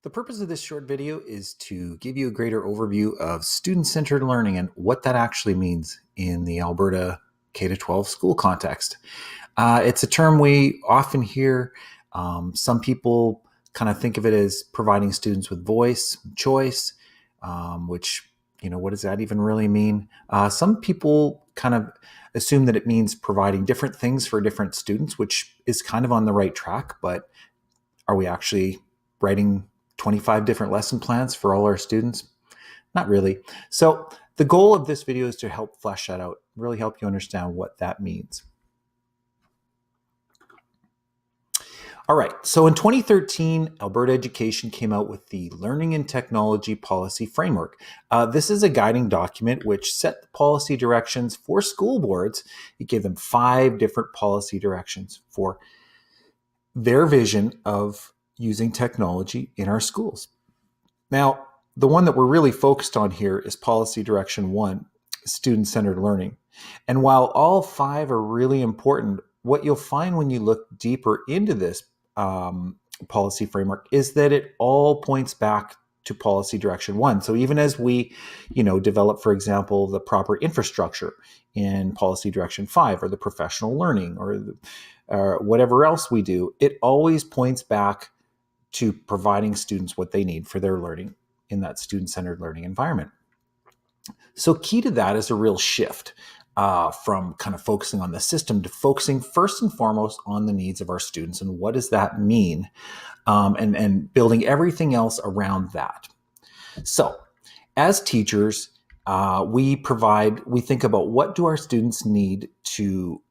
The purpose of this short video is to give you a greater overview of student-centered learning and what that actually means in the Alberta K-12 school context. It's a term we often hear. Some people kind of think of it as providing students with voice, choice, which, what does that even really mean? Some people kind of assume that it means providing different things for different students, which is kind of on the right track, but are we actually writing 25 different lesson plans for all our students? Not really. So the goal of this video is to help flesh that out, really help you understand what that means. All right, so in 2013, Alberta Education came out with the Learning and Technology Policy Framework. This is a guiding document which set the policy directions for school boards. It gave them 5 different policy directions for their vision of using technology in our schools. Now, the one that we're really focused on here is Policy Direction 1, Student-Centered Learning. And while all 5 are really important, what you'll find when you look deeper into this policy framework is that it all points back to Policy Direction 1. So even as we, develop, for example, the proper infrastructure in Policy Direction 5 or the professional learning or whatever else we do, it always points back to providing students what they need for their learning in that student-centered learning environment. So key to that is a real shift from kind of focusing on the system to focusing first and foremost on the needs of our students and what does that mean, and building everything else around that. So as teachers, we think about what do our students need to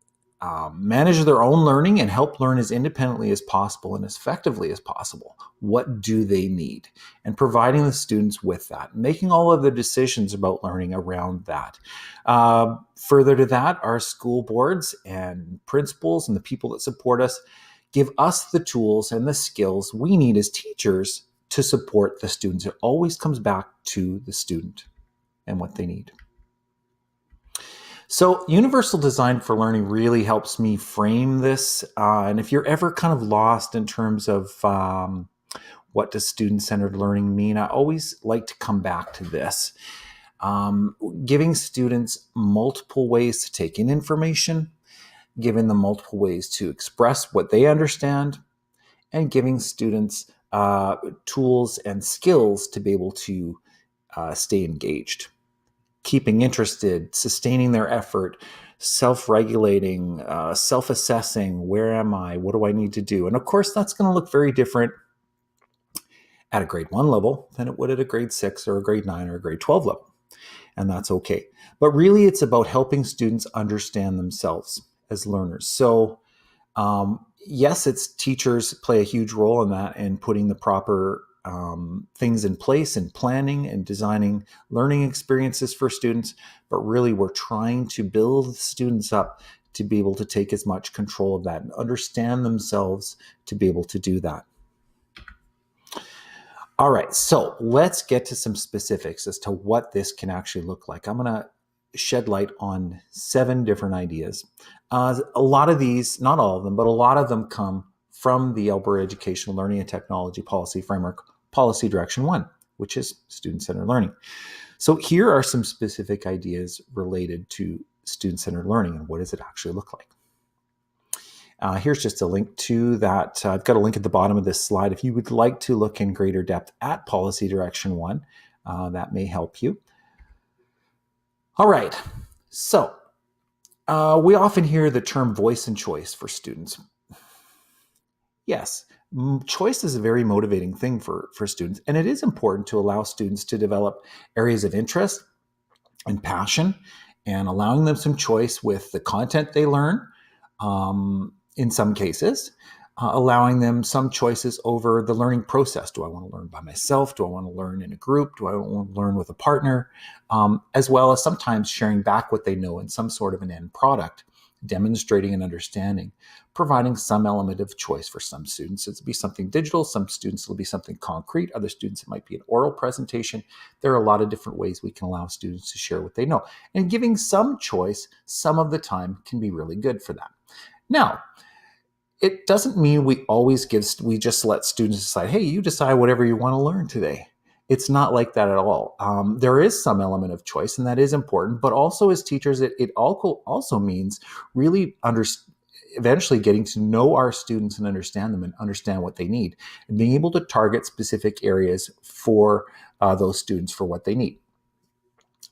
manage their own learning and help learn as independently as possible and as effectively as possible. What do they need? And providing the students with that, making all of the decisions about learning around that. Further to that, our school boards and principals and the people that support us give us the tools and the skills we need as teachers to support the students. It always comes back to the student and what they need. So universal design for learning really helps me frame this. And if you're ever kind of lost in terms of what does student-centered learning mean, I always like to come back to this. Giving students multiple ways to take in information, giving them multiple ways to express what they understand, and giving students tools and skills to be able to stay engaged. Keeping interested, sustaining their effort, self-regulating, self-assessing, where am I, what do I need to do? And of course, that's going to look very different at a grade 1 level than it would at a grade 6 or a grade 9 or a grade 12 level. And that's okay. But really, it's about helping students understand themselves as learners. So yes, it's teachers play a huge role in that and putting the proper things in place and planning and designing learning experiences for students, but really we're trying to build students up to be able to take as much control of that and understand themselves to be able to do that. All right, so let's get to some specifics as to what this can actually look like. I'm going to shed light on 7 different ideas. A lot of these, not all of them, but a lot of them come from the Alberta Educational Learning and Technology Policy Framework, Policy Direction 1, which is student-centered learning. So here are some specific ideas related to student-centered learning and what does it actually look like. Here's just a link to that. I've got a link at the bottom of this slide. If you would like to look in greater depth at Policy Direction 1, that may help you. All right, so we often hear the term voice and choice for students. Yes, choice is a very motivating thing for students, and it is important to allow students to develop areas of interest and passion and allowing them some choice with the content they learn, in some cases, allowing them some choices over the learning process. Do I want to learn by myself? Do I want to learn in a group? Do I want to learn with a partner? As well as sometimes sharing back what they know in some sort of an end product, demonstrating an understanding, providing some element of choice for some students. It'll be something digital, some students it'll be something concrete, other students it might be an oral presentation. There are a lot of different ways we can allow students to share what they know. And giving some choice some of the time can be really good for that. Now, It doesn't mean we just let students decide, hey, you decide whatever you want to learn today. It's not like that at all. There is some element of choice, and that is important. But also, as teachers, it also means really eventually getting to know our students and understand them and understand what they need, and being able to target specific areas for those students for what they need.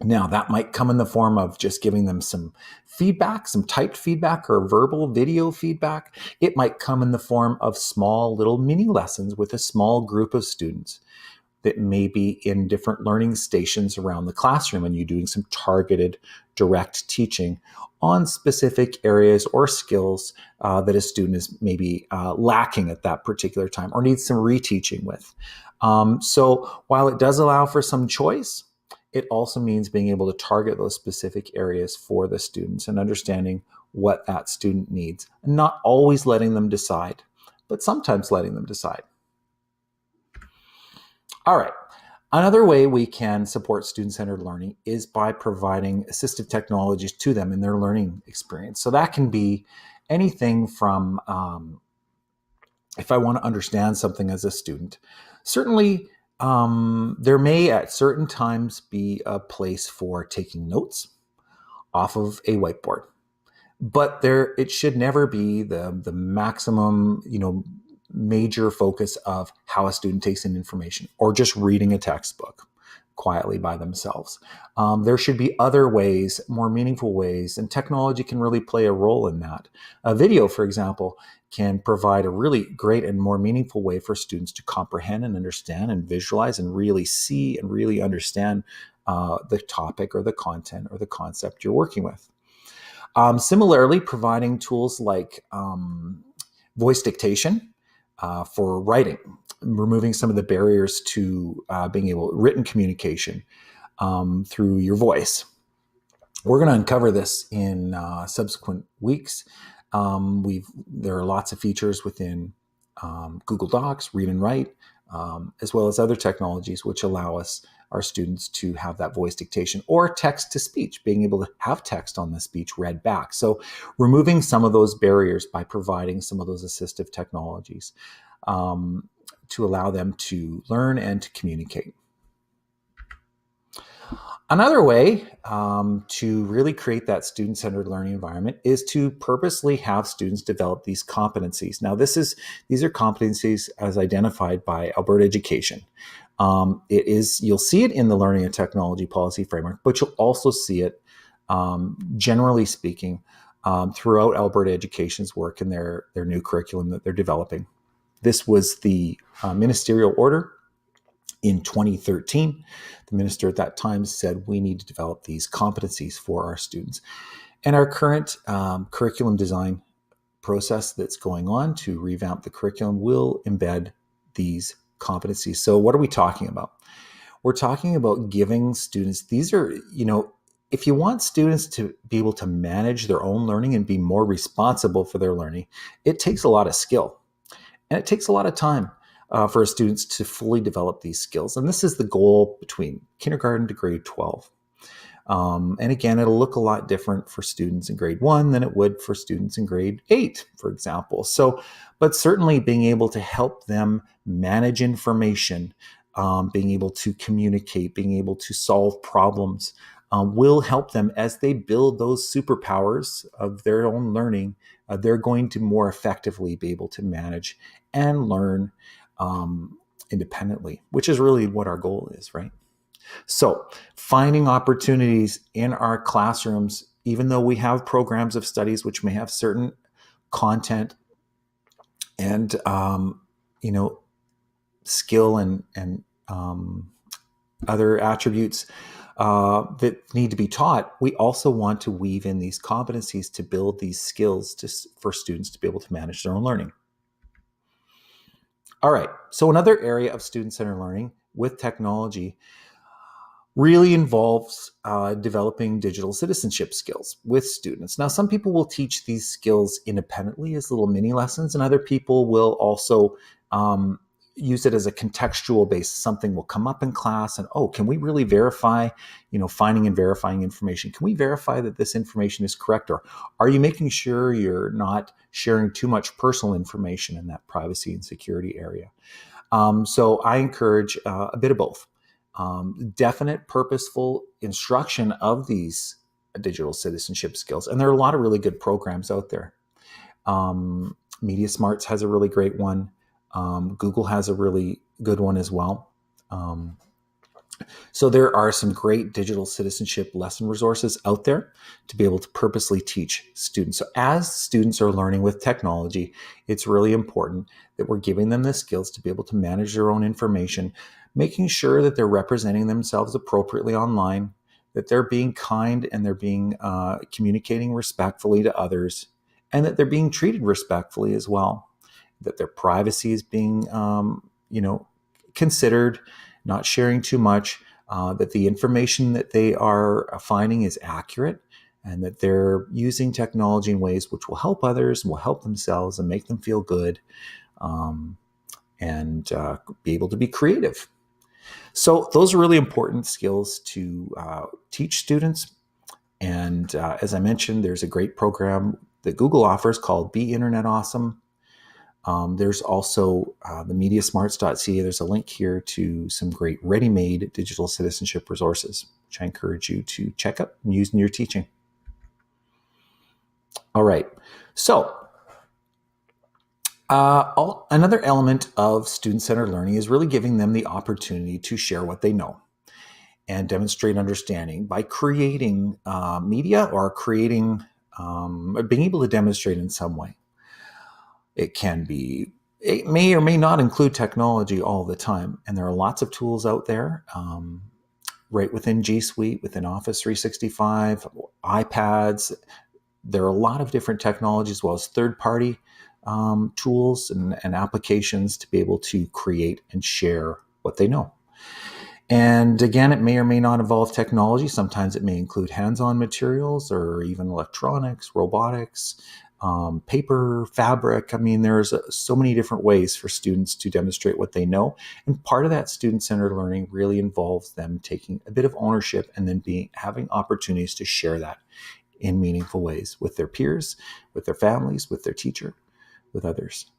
Now, that might come in the form of just giving them some feedback, some typed feedback or verbal video feedback. It might come in the form of small little mini lessons with a small group of students that may be in different learning stations around the classroom, and you doing some targeted direct teaching on specific areas or skills that a student is maybe lacking at that particular time or needs some reteaching with. So while it does allow for some choice, it also means being able to target those specific areas for the students and understanding what that student needs, and not always letting them decide, but sometimes letting them decide. All right. Another way we can support student-centered learning is by providing assistive technologies to them in their learning experience. So that can be anything from, if I want to understand something as a student, certainly there may at certain times be a place for taking notes off of a whiteboard, but it should never be the maximum, major focus of how a student takes in information or just reading a textbook quietly by themselves. There should be other ways, more meaningful ways, and technology can really play a role in that. A video, for example, can provide a really great and more meaningful way for students to comprehend and understand and visualize and really see and really understand the topic or the content or the concept you're working with. Similarly, providing tools like voice dictation for writing, removing some of the barriers to being able written communication through your voice. We're going to uncover this in subsequent weeks. There are lots of features within Google Docs, Read and Write, as well as other technologies which allow our students to have that voice dictation or text to speech, being able to have text on the speech read back. So removing some of those barriers by providing some of those assistive technologies to allow them to learn and to communicate. Another way to really create that student-centered learning environment is to purposely have students develop these competencies. Now, these are competencies as identified by Alberta Education. You'll see it in the Learning and Technology Policy Framework, but you'll also see it, generally speaking, throughout Alberta Education's work in their new curriculum that they're developing. This was the ministerial order in 2013. The minister at that time said we need to develop these competencies for our students. And our current curriculum design process that's going on to revamp the curriculum will embed these competencies. So what are we talking about? We're talking about giving students, these are, if you want students to be able to manage their own learning and be more responsible for their learning, it takes a lot of skill and it takes a lot of time for students to fully develop these skills. And this is the goal between kindergarten to grade 12. And again, it'll look a lot different for students in grade 1 than it would for students in grade 8, for example. But certainly being able to help them manage information, being able to communicate, being able to solve problems, will help them as they build those superpowers of their own learning. They're going to more effectively be able to manage and learn independently, which is really what our goal is, right? So finding opportunities in our classrooms, even though we have programs of studies which may have certain content and skill and other attributes that need to be taught, we also want to weave in these competencies to build these skills for students to be able to manage their own learning. All right, so another area of student-centered learning with technology really involves developing digital citizenship skills with students. Now, some people will teach these skills independently as little mini lessons, and other people will also use it as a contextual base. Something will come up in class and, oh, can we really verify, finding and verifying information? Can we verify that this information is correct? Or are you making sure you're not sharing too much personal information in that privacy and security area? So I encourage a bit of both. Definite, purposeful instruction of these digital citizenship skills. And there are a lot of really good programs out there. Media Smarts has a really great one. Google has a really good one as well. So there are some great digital citizenship lesson resources out there to be able to purposely teach students. So as students are learning with technology, it's really important that we're giving them the skills to be able to manage their own information, making sure that they're representing themselves appropriately online, that they're being kind and they're being communicating respectfully to others, and that they're being treated respectfully as well, that their privacy is being considered, not sharing too much, that the information that they are finding is accurate, and that they're using technology in ways which will help others, will help themselves, and make them feel good, and be able to be creative. So those are really important skills to teach students. And as I mentioned, there's a great program that Google offers called Be Internet Awesome. There's also the mediasmarts.ca. There's a link here to some great ready-made digital citizenship resources, which I encourage you to check out and use in your teaching. All right. So another element of student-centered learning is really giving them the opportunity to share what they know and demonstrate understanding by creating media or creating, being able to demonstrate in some way. It may or may not include technology all the time. And there are lots of tools out there, right within G Suite, within Office 365, iPads. There are a lot of different technologies, as well as third-party tools and applications to be able to create and share what they know. And again, it may or may not involve technology. Sometimes it may include hands-on materials or even electronics, robotics, paper, fabric. I mean, there's so many different ways for students to demonstrate what they know. And part of that student-centered learning really involves them taking a bit of ownership and then having opportunities to share that in meaningful ways with their peers, with their families, with their teacher, with others.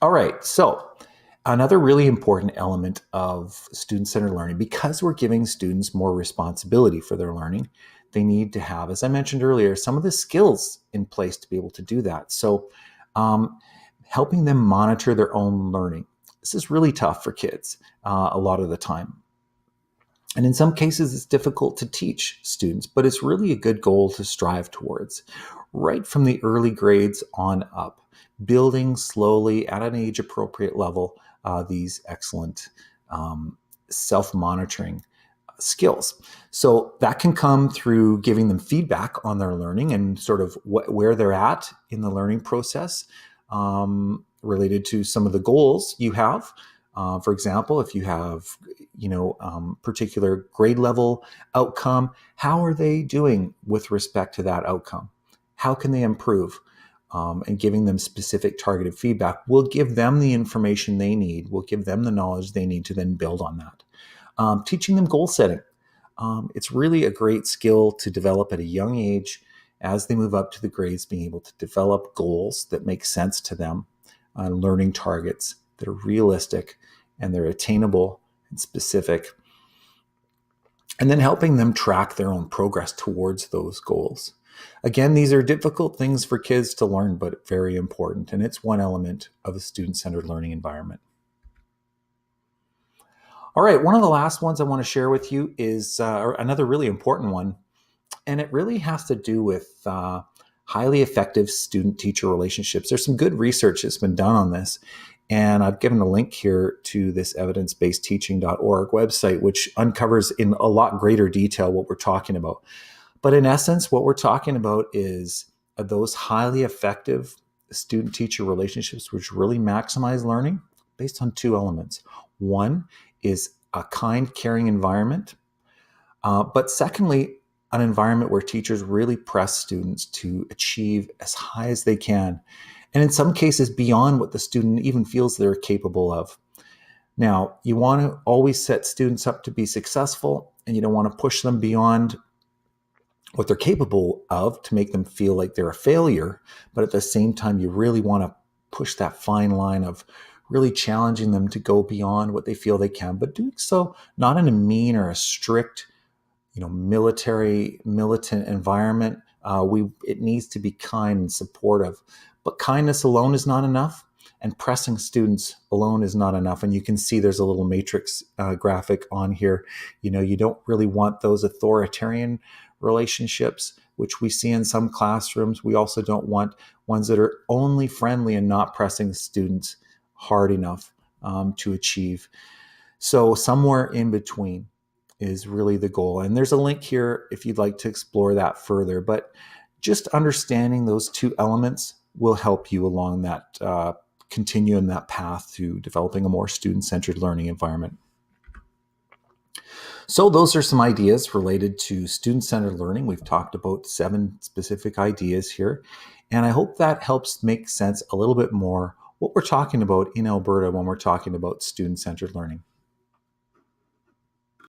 All right, so another really important element of student-centered learning, because we're giving students more responsibility for their learning, they need to have, as I mentioned earlier, some of the skills in place to be able to do that. So helping them monitor their own learning. This is really tough for kids a lot of the time. And in some cases, it's difficult to teach students, but it's really a good goal to strive towards. Right from the early grades on up, building slowly at an age-appropriate level these excellent self-monitoring skills. So that can come through giving them feedback on their learning and sort of where they're at in the learning process related to some of the goals you have. For example, if you have, particular grade level outcome, how are they doing with respect to that outcome? How can they improve? And giving them specific targeted feedback will give them the information they need, will give them the knowledge they need to then build on that. Teaching them goal setting. It's really a great skill to develop at a young age as they move up to the grades, being able to develop goals that make sense to them, learning targets that are realistic and they're attainable and specific, and then helping them track their own progress towards those goals. Again, these are difficult things for kids to learn, but very important, and it's one element of a student-centered learning environment. All right, one of the last ones I want to share with you is another really important one, and it really has to do with highly effective student-teacher relationships. There's some good research that's been done on this, and I've given a link here to this evidencebasedteaching.org website, which uncovers in a lot greater detail what we're talking about. But in essence, what we're talking about is those highly effective student-teacher relationships which really maximize learning based on two elements. One is a kind, caring environment. But secondly, an environment where teachers really press students to achieve as high as they can and in some cases beyond what the student even feels they're capable of. Now, you want to always set students up to be successful, and you don't want to push them beyond what they're capable of to make them feel like they're a failure. But at the same time, you really want to push that fine line of really challenging them to go beyond what they feel they can, but doing so not in a mean or a strict, militant environment. It needs to be kind and supportive, but kindness alone is not enough, and pressing students alone is not enough. And you can see there's a little matrix graphic on here. You don't really want those authoritarian relationships, which we see in some classrooms. We also don't want ones that are only friendly and not pressing students hard enough to achieve. So somewhere in between is really the goal. And there's a link here if you'd like to explore that further. But just understanding those two elements will help you along that continue in that path to developing a more student-centered learning environment. So those are some ideas related to student-centered learning. We've talked about 7 specific ideas here, and I hope that helps make sense a little bit more what we're talking about in Alberta when we're talking about student-centered learning.